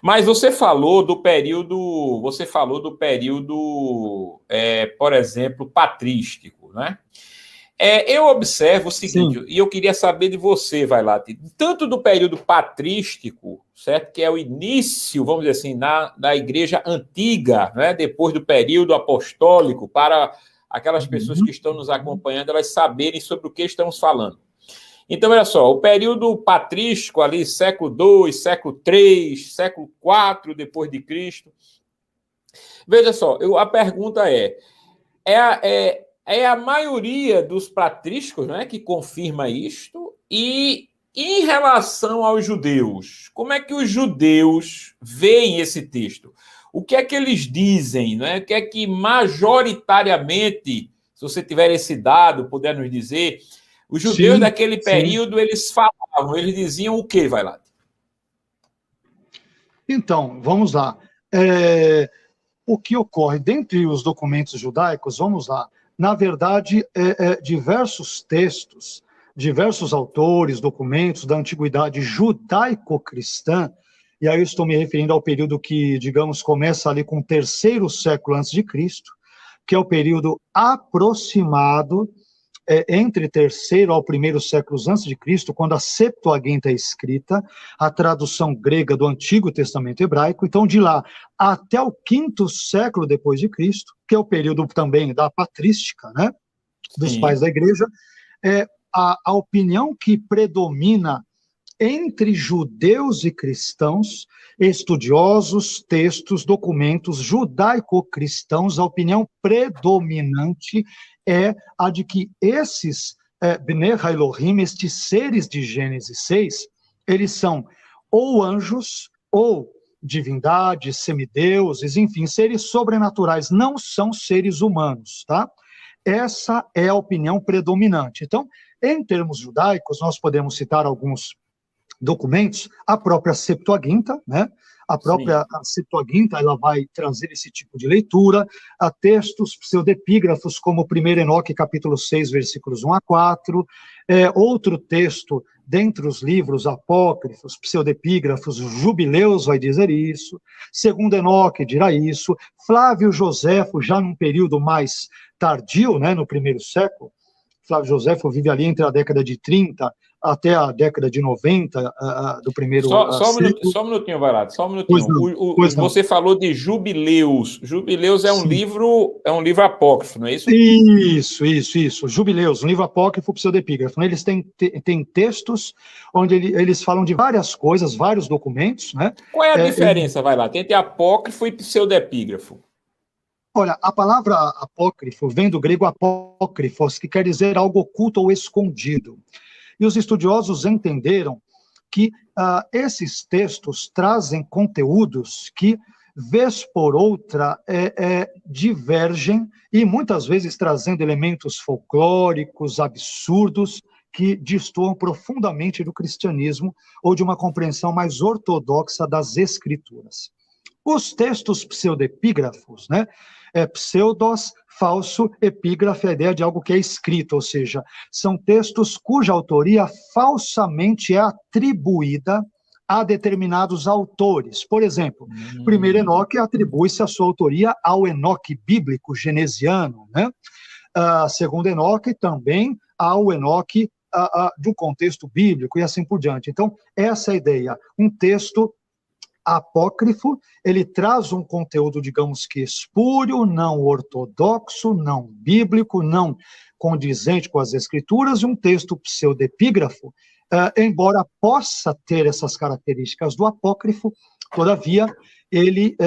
Mas por exemplo, patrístico, né? Eu observo o seguinte, Sim. e eu queria saber de você, Vailate, tanto do período patrístico, certo? Que é o início, vamos dizer assim, da igreja antiga, né? Depois do período apostólico, para aquelas pessoas que estão nos acompanhando, elas saberem sobre o que estamos falando. Então, olha só, o período patrístico ali, século II, século III, século IV depois de Cristo. Veja só, a pergunta é a maioria dos patrísticos, né, que confirma isto, e em relação aos judeus, como é que os judeus veem esse texto? O que é que eles dizem? Né? O que é que majoritariamente, se você tiver esse dado, puder nos dizer, os judeus daquele período, eles falavam, eles diziam o quê, vai lá? Então, vamos lá. O que ocorre dentre os documentos judaicos, vamos lá. Na verdade, diversos textos, diversos autores, documentos da antiguidade judaico-cristã, e aí eu estou me referindo ao período que, digamos, começa ali com o 3º século antes de Cristo, que é o período aproximado entre 3º ao 1º séculos antes de Cristo, quando a Septuaginta é escrita, a tradução grega do Antigo Testamento hebraico. Então, de lá até o 5º século depois de Cristo, que é o período também da patrística, né, dos pais da igreja, a opinião que predomina entre judeus e cristãos, estudiosos, textos, documentos judaico-cristãos, a opinião predominante é a de que esses Bnei Elohim, estes seres de Gênesis 6, eles são ou anjos, ou divindades, semideuses, enfim, seres sobrenaturais, não são seres humanos, tá? Essa é a opinião predominante. Então, em termos judaicos, nós podemos citar alguns documentos, a própria Septuaginta, né? A própria Septuaginta, ela vai trazer esse tipo de leitura, a textos pseudepígrafos, como 1 Enoque, capítulo 6, versículos 1 a 4, outro texto dentre os livros apócrifos, pseudepígrafos, Jubileus vai dizer isso, 2 Enoque dirá isso, Flávio Joséfo, já num período mais tardio, né, no 1º século, Flávio Joséfo vive ali entre a década de 30 até a década de 90 do primeiro século. Só um minutinho, Varado, só um minutinho. Pois não. Você falou de Jubileus. Jubileus é um livro apócrifo, não é isso? Isso. Jubileus, um livro apócrifo pseudepígrafo. Eles têm textos onde eles falam de várias coisas, vários documentos, né? Qual é a diferença, vai lá, entre apócrifo e pseudepígrafo? Olha, a palavra apócrifo vem do grego apócrifos, que quer dizer algo oculto ou escondido. E os estudiosos entenderam que esses textos trazem conteúdos que, vez por outra, divergem e muitas vezes trazendo elementos folclóricos, absurdos, que destoam profundamente do cristianismo ou de uma compreensão mais ortodoxa das escrituras. Os textos pseudepígrafos, né? Pseudos, falso, epígrafe, a ideia de algo que é escrito, ou seja, são textos cuja autoria falsamente é atribuída a determinados autores. Por exemplo, 1 Enoque atribui-se a sua autoria ao Enoque bíblico genesiano, né? 2 Enoque também ao Enoque do contexto bíblico e assim por diante. Então, essa é a ideia. Um texto apócrifo, ele traz um conteúdo, digamos que espúrio, não ortodoxo, não bíblico, não condizente com as escrituras, e um texto pseudepígrafo, embora possa ter essas características do apócrifo, todavia, ele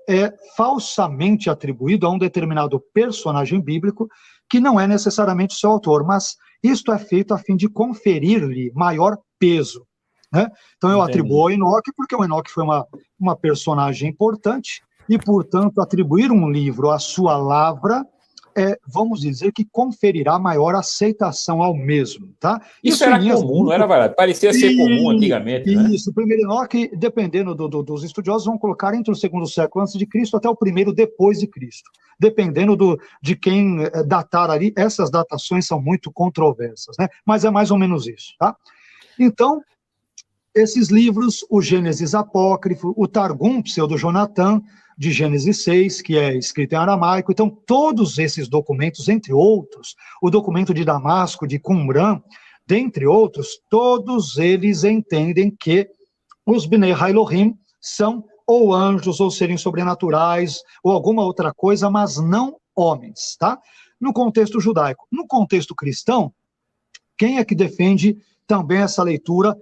é falsamente atribuído a um determinado personagem bíblico, que não é necessariamente seu autor, mas isto é feito a fim de conferir-lhe maior peso. Né? Então eu atribuo ao Enoque porque o Enoque foi uma personagem importante e, portanto, atribuir um livro à sua lavra vamos dizer que conferirá maior aceitação ao mesmo. Tá? Isso era comum, não era, Varado? Parecia ser comum antigamente, né? Isso, o primeiro Enoque, dependendo dos estudiosos, vão colocar entre o 2º século antes de Cristo até o 1º depois de Cristo. Dependendo de quem datar ali, essas datações são muito controversas, né? Mas é mais ou menos isso. Tá? Então, esses livros, o Gênesis Apócrifo, o Targum Pseudo-Jonatã, de Gênesis 6, que é escrito em aramaico. Então, todos esses documentos, entre outros, o documento de Damasco, de Qumran, dentre outros, todos eles entendem que os Bnei Elohim são ou anjos, ou seres sobrenaturais, ou alguma outra coisa, mas não homens, tá? No contexto judaico. No contexto cristão, quem é que defende também essa leitura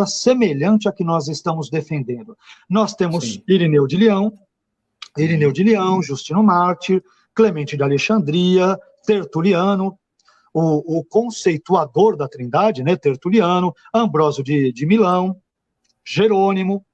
semelhante à que nós estamos defendendo? Nós temos Irineu de Leão, Justino Mártir, Clemente de Alexandria, Tertuliano, o conceituador da Trindade, né, Tertuliano, Ambrósio de Milão, Jerônimo,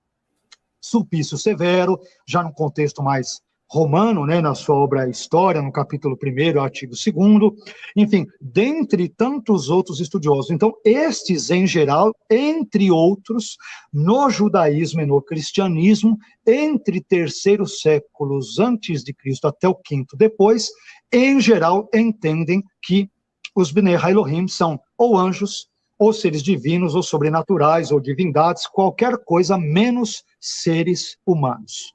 Sulpício Severo, já no contexto mais romano, né, na sua obra História, no capítulo 1º, artigo 2º, enfim, dentre tantos outros estudiosos. Então, estes, em geral, entre outros, no judaísmo e no cristianismo, entre terceiros séculos antes de Cristo até o quinto depois, em geral, entendem que os Bnei Elohim são ou anjos, ou seres divinos, ou sobrenaturais, ou divindades, qualquer coisa menos seres humanos.